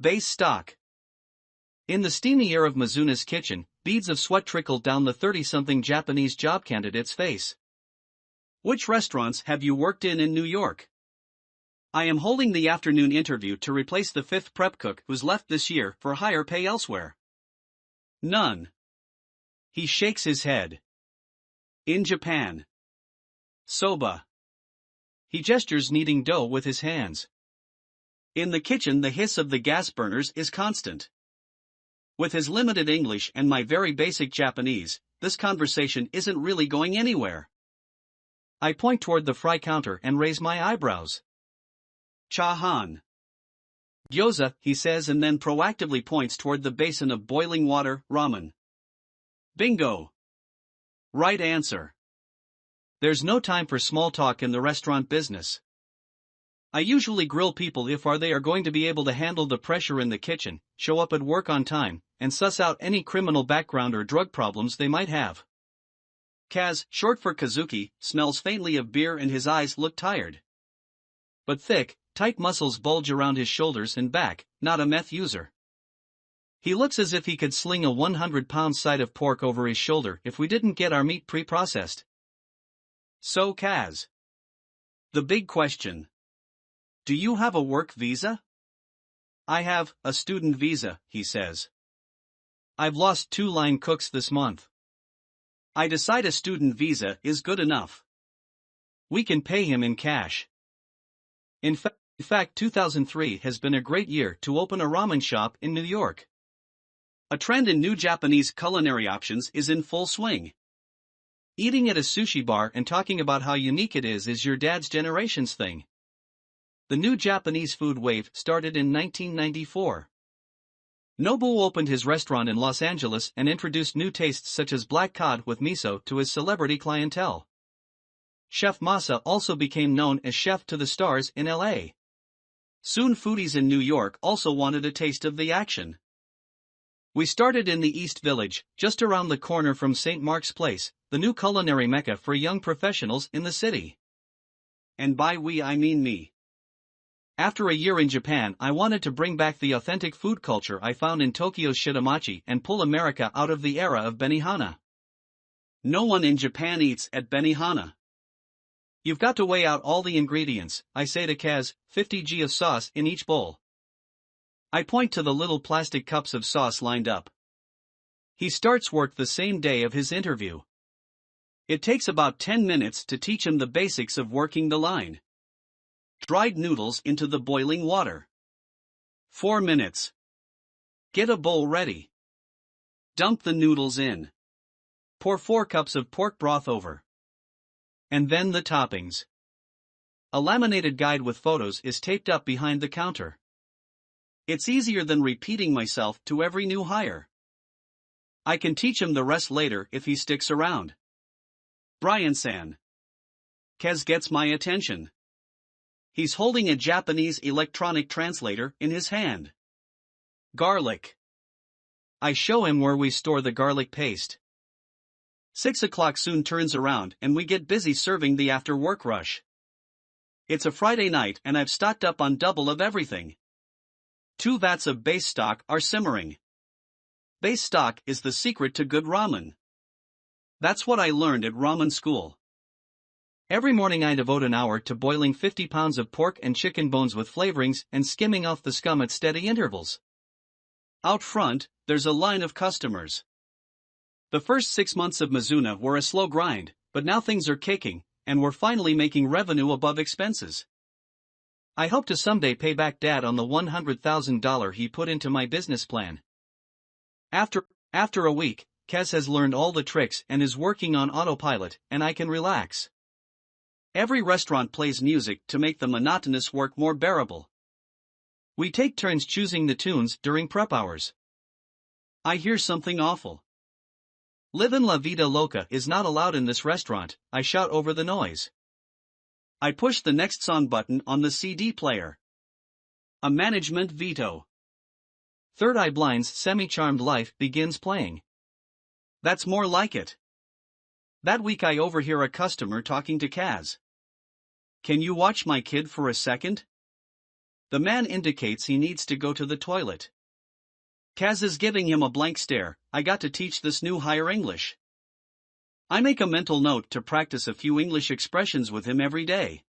Base stock. In the steamy air of Mizuna's kitchen, beads of sweat trickled down the 30-something Japanese job candidate's face. Which restaurants have you worked in New York? I am holding the afternoon interview to replace the 5th prep cook who's left this year for higher pay elsewhere. None. He shakes his head. In Japan. Soba. He gestures kneading dough with his hands. In the kitchen the hiss of the gas burners is constant. With his limited English and my very basic Japanese, this conversation isn't really going anywhere. I point toward the fry counter and raise my eyebrows. Chahan. Gyoza, he says, and then proactively points toward the basin of boiling water, ramen. Bingo. Right answer. There's no time for small talk in the restaurant business. I usually grill people if they are going to be able to handle the pressure in the kitchen, show up at work on time, and suss out any criminal background or drug problems they might have. Kaz, short for Kazuki, smells faintly of beer and his eyes look tired. But thick, tight muscles bulge around his shoulders and back, not a meth user. He looks as if he could sling a 100-pound side of pork over his shoulder if we didn't get our meat pre-processed. So Kaz. The big question. Do you have a work visa? I have a student visa, he says. I've lost 2 line cooks this month. I decide a student visa is good enough. We can pay him in cash. In fact, 2003 has been a great year to open a ramen shop in New York. A trend in new Japanese culinary options is in full swing. Eating at a sushi bar and talking about how unique it is your dad's generation's thing. The new Japanese food wave started in 1994. Nobu opened his restaurant in Los Angeles and introduced new tastes such as black cod with miso to his celebrity clientele. Chef Masa also became known as Chef to the Stars in LA. Soon foodies in New York also wanted a taste of the action. We started in the East Village, just around the corner from St. Mark's Place, the new culinary mecca for young professionals in the city. And by we I mean me. After a year in Japan, I wanted to bring back the authentic food culture I found in Tokyo's Shitamachi and pull America out of the era of Benihana. No one in Japan eats at Benihana. You've got to weigh out all the ingredients, I say to Kaz, 50 g of sauce in each bowl. I point to the little plastic cups of sauce lined up. He starts work the same day of his interview. It takes about 10 minutes to teach him the basics of working the line. Dried noodles into the boiling water. 4 minutes. Get a bowl ready. Dump the noodles in. Pour 4 cups of pork broth over. And then the toppings. A laminated guide with photos is taped up behind the counter. It's easier than repeating myself to every new hire. I can teach him the rest later if he sticks around. Brian-san. Kaz gets my attention. He's holding a Japanese electronic translator in his hand. Garlic. I show him where we store the garlic paste. 6 o'clock soon turns around and we get busy serving the after-work rush. It's a Friday night and I've stocked up on double of everything. 2 vats of base stock are simmering. Base stock is the secret to good ramen. That's what I learned at ramen school. Every morning I devote an hour to boiling 50 pounds of pork and chicken bones with flavorings and skimming off the scum at steady intervals. Out front, there's a line of customers. The first 6 months of Mizuna were a slow grind, but now things are kicking, and we're finally making revenue above expenses. I hope to someday pay back Dad on the $100,000 he put into my business plan. After a week, Kaz has learned all the tricks and is working on autopilot, and I can relax. Every restaurant plays music to make the monotonous work more bearable. We take turns choosing the tunes during prep hours. I hear something awful. Livin' La Vida Loca is not allowed in this restaurant, I shout over the noise. I push the next song button on the CD player. A management veto. Third Eye Blind's Semi-Charmed Life begins playing. That's more like it. That week I overhear a customer talking to Kaz. Can you watch my kid for a second? The man indicates he needs to go to the toilet. Kaz is giving him a blank stare. I got to teach this new hire English. I make a mental note to practice a few English expressions with him every day.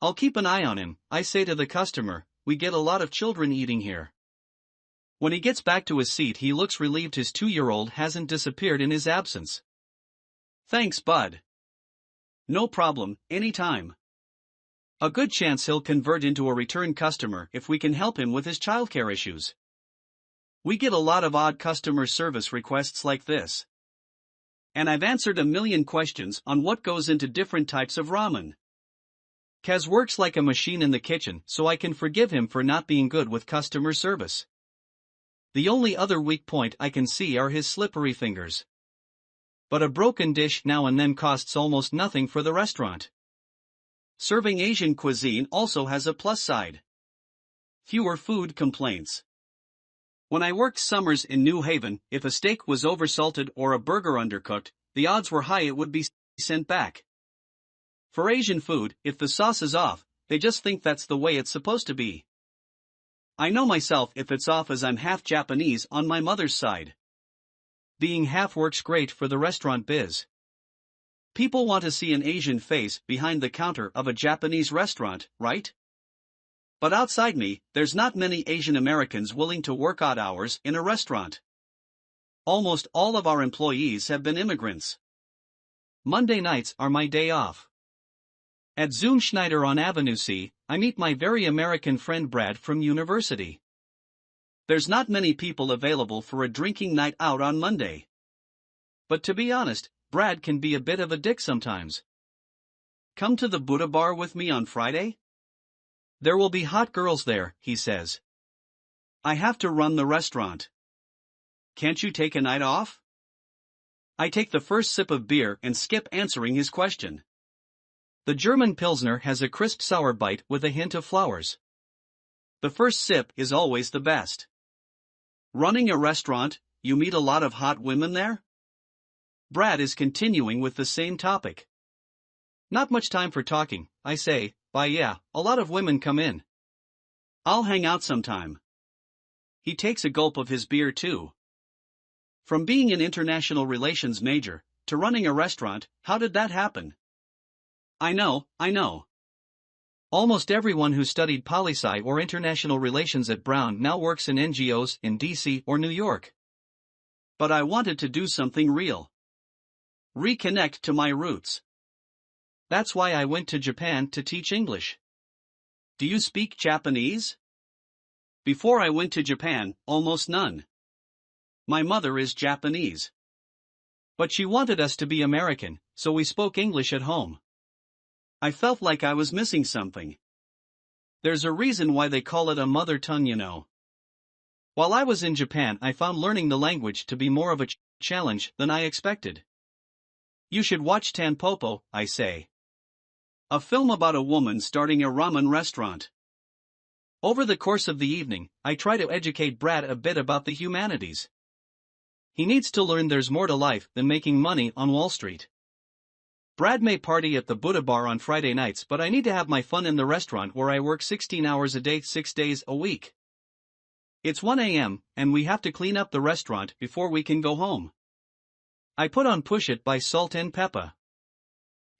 I'll keep an eye on him, I say to the customer. We get a lot of children eating here. When he gets back to his seat, he looks relieved his 2-year-old hasn't disappeared in his absence. Thanks, bud. No problem, anytime. A good chance he'll convert into a return customer if we can help him with his childcare issues. We get a lot of odd customer service requests like this. And I've answered a million questions on what goes into different types of ramen. Kaz works like a machine in the kitchen, so I can forgive him for not being good with customer service. The only other weak point I can see are his slippery fingers. But a broken dish now and then costs almost nothing for the restaurant. Serving Asian cuisine also has a plus side. Fewer food complaints. When I worked summers in New Haven, if a steak was oversalted or a burger undercooked, the odds were high it would be sent back. For Asian food, if the sauce is off, they just think that's the way it's supposed to be. I know myself if it's off, as I'm half Japanese on my mother's side. Being half works great for the restaurant biz. People want to see an Asian face behind the counter of a Japanese restaurant, right? But outside me, there's not many Asian Americans willing to work odd hours in a restaurant. Almost all of our employees have been immigrants. Monday nights are my day off. At Zoom Schneider on Avenue C, I meet my very American friend Brad from university. There's not many people available for a drinking night out on Monday. But to be honest, Brad can be a bit of a dick sometimes. Come to the Buddha bar with me on Friday? There will be hot girls there, he says. I have to run the restaurant. Can't you take a night off? I take the first sip of beer and skip answering his question. The German Pilsner has a crisp sour bite with a hint of flowers. The first sip is always the best. Running a restaurant, you meet a lot of hot women there? Brad is continuing with the same topic. Not much time for talking, I say. Yeah, a lot of women come in. I'll hang out sometime. He takes a gulp of his beer too. From being an international relations major to running a restaurant, how did that happen? I know. Almost everyone who studied poli-sci or international relations at Brown now works in NGOs in DC or New York. But I wanted to do something real. Reconnect to my roots. That's why I went to Japan to teach English. Do you speak Japanese? Before I went to Japan, almost none. My mother is Japanese. But she wanted us to be American, so we spoke English at home. I felt like I was missing something. There's a reason why they call it a mother tongue, you know. While I was in Japan, I found learning the language to be more of a challenge than I expected. You should watch Tanpopo, I say. A film about a woman starting a ramen restaurant. Over the course of the evening, I try to educate Brad a bit about the humanities. He needs to learn there's more to life than making money on Wall Street. Brad may party at the Buddha bar on Friday nights, but I need to have my fun in the restaurant where I work 16 hours a day, 6 days a week. It's 1 a.m., and we have to clean up the restaurant before we can go home. I put on Push It by Salt and Peppa.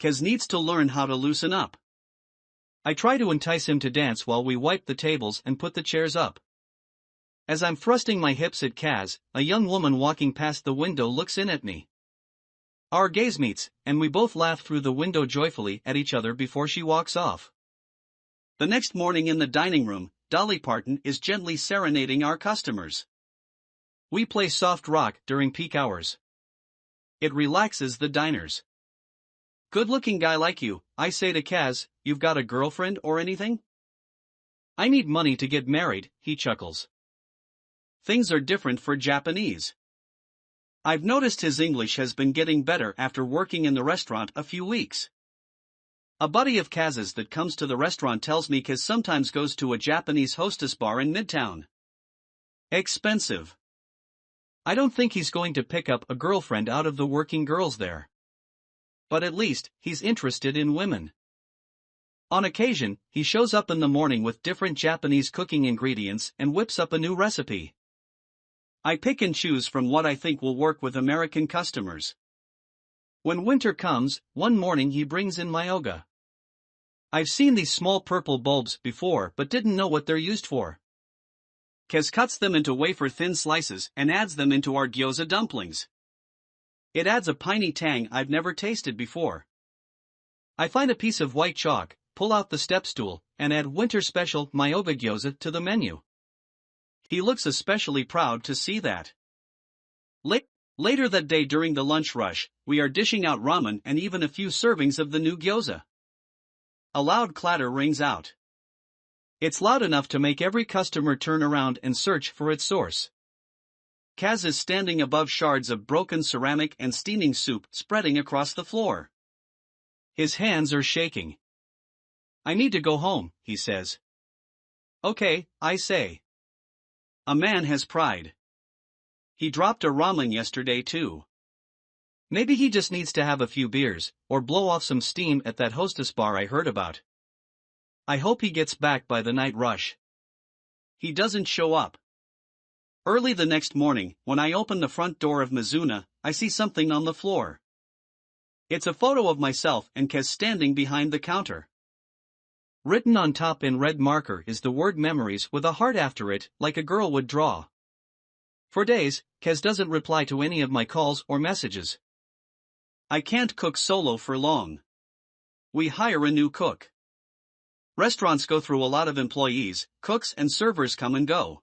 Kaz needs to learn how to loosen up. I try to entice him to dance while we wipe the tables and put the chairs up. As I'm thrusting my hips at Kaz, a young woman walking past the window looks in at me. Our gaze meets, and we both laugh through the window joyfully at each other before she walks off. The next morning in the dining room, Dolly Parton is gently serenading our customers. We play soft rock during peak hours. It relaxes the diners. Good-looking guy like you, I say to Kaz, you've got a girlfriend or anything? I need money to get married, he chuckles. Things are different for Japanese. I've noticed his English has been getting better after working in the restaurant a few weeks. A buddy of Kaz's that comes to the restaurant tells me Kaz sometimes goes to a Japanese hostess bar in Midtown. Expensive. I don't think he's going to pick up a girlfriend out of the working girls there. But at least, he's interested in women. On occasion, he shows up in the morning with different Japanese cooking ingredients and whips up a new recipe. I pick and choose from what I think will work with American customers. When winter comes, one morning he brings in myoga. I've seen these small purple bulbs before but didn't know what they're used for. Kez cuts them into wafer-thin slices and adds them into our gyoza dumplings. It adds a piney tang I've never tasted before. I find a piece of white chalk, pull out the step stool, and add winter special myoga gyoza to the menu. He looks especially proud to see that. Later that day during the lunch rush, we are dishing out ramen and even a few servings of the new gyoza. A loud clatter rings out. It's loud enough to make every customer turn around and search for its source. Kaz is standing above shards of broken ceramic and steaming soup spreading across the floor. His hands are shaking. I need to go home, he says. Okay, I say. A man has pride. He dropped a ramen yesterday too. Maybe he just needs to have a few beers, or blow off some steam at that hostess bar I heard about. I hope he gets back by the night rush. He doesn't show up. Early the next morning, when I open the front door of Mizuna, I see something on the floor. It's a photo of myself and Kez standing behind the counter. Written on top in red marker is the word memories with a heart after it, like a girl would draw. For days, Kez doesn't reply to any of my calls or messages. I can't cook solo for long. We hire a new cook. Restaurants go through a lot of employees, cooks and servers come and go.